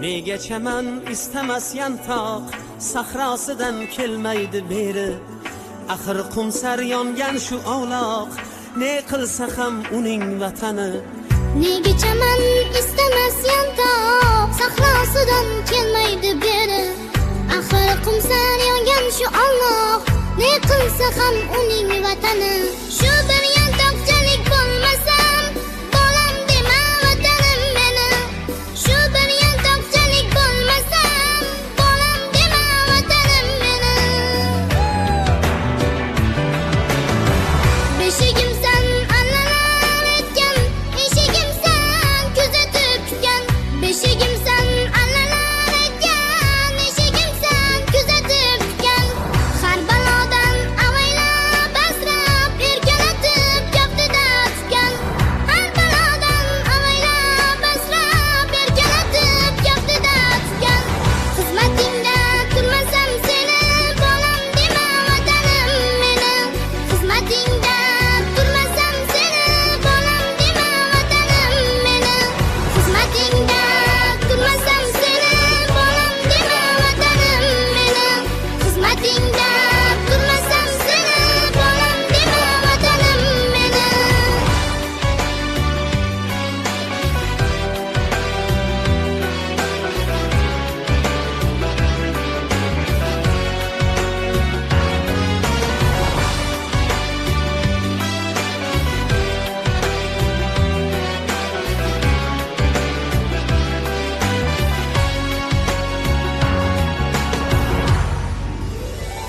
Nega chaman istamas yantoq sahrosidan kelmaydi beri. Axir qumsar yongan shu ovloq, ne qilsa ham uning vatani. Nega chaman istamas yantoq sahrosidan kelmaydi beri. Axir qumsar yongan shu ovloq, ne qilsa ham uning vatani. Shu bir yantoqchalik bo'lmasam, bolam dema vatanim meni. Shu bir yantoqchalik bo'lmasam, bolam dema vatanim meni. Beshigimsan allalar etgan, eshigimsan kuzatib kutgan. Beshigimsan allalar etgan, eshigimsan kuzatib kutgan. Har balodan avaylab asrab erkalatib kaftida tutgan. Har balodan avaylab asrab erkalatib kaftida tutgan. Xizmatingda turmasam seni, bolam dema vatanim meni. Xizmatingda turmasam seni, bolam dema vatanim meni. Xizmatingda turmasam seni, bolam dema vatanim meni. Xizmatingda turmasam seni, bolam dema vatanim meni.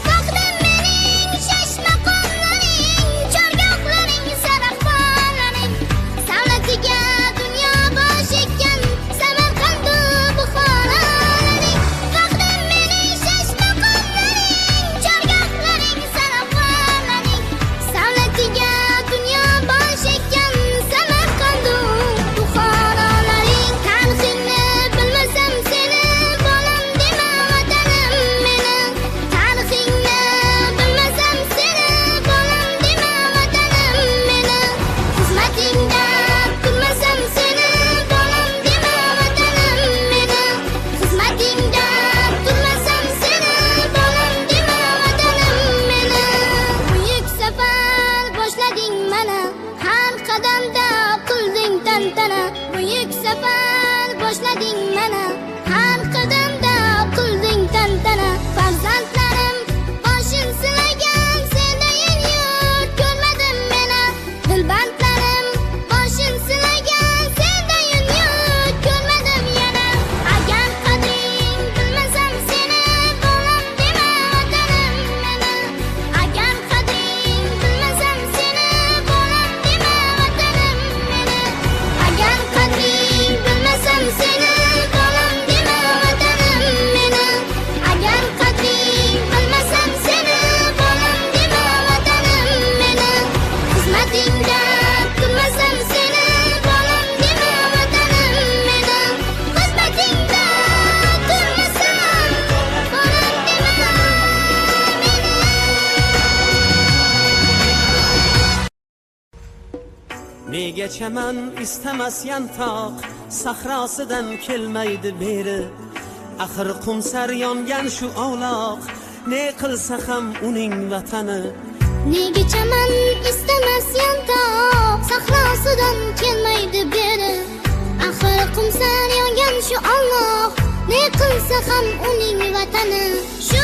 Taqdim mening shashmaqonlaring, chorgohlaring sarafolaring. Savlatiga dunyo bosh ekkan Samarqandu Buxorolaring. Taqdim mening shashmaqonlaring, chorgohlaring sarafolaring. Savlatiga dunyo bosh ekkan Samarqandu Buxorolaring. Tarixingni bilmasam seni, bolam dema vatanim meni. Tarixingni bilmasam seni, bolam dema vatanim meni. Xizmatingda turmasam seni, bolam dema vatanim meni. Xizmatingda turmasam seni, bolam dema vatanim meni. Buyuk safar boshlading mana, har qadamda qilding tantana. Buyuk safar boshlading mana, har qadamda qilding tantana. Farzandlarim boshin silagan sendayin yurt ko'rmadim meni. Dilbandlarim boshin silagan sendayin yurt ko'rmadim yana. Agar qadring bilmasam seni, bolam dema vatanim meni. Agar qadring bilmasam seni, bolam dema vatanim meni. Agar qadring bilmasam seni, bolam dema vatanim meni. Agar qadring bilmasam seni, bolam dema vatanim meni. Xizmatingda turmasam seni, bolam dema vatanim meni. Xizmatingda turmasam, bolam dema Nega chaman istamas yantoq sahrosidan kelmaydi beri. Axir qumsar yongan shu ovloq, ne qilsa ham uning vatani. Nega chaman istamas yantoq sahrosidan kelmaydi beri. Axir qumsar yongan shu ovloq, ne qilsa ham uning vatani. Shu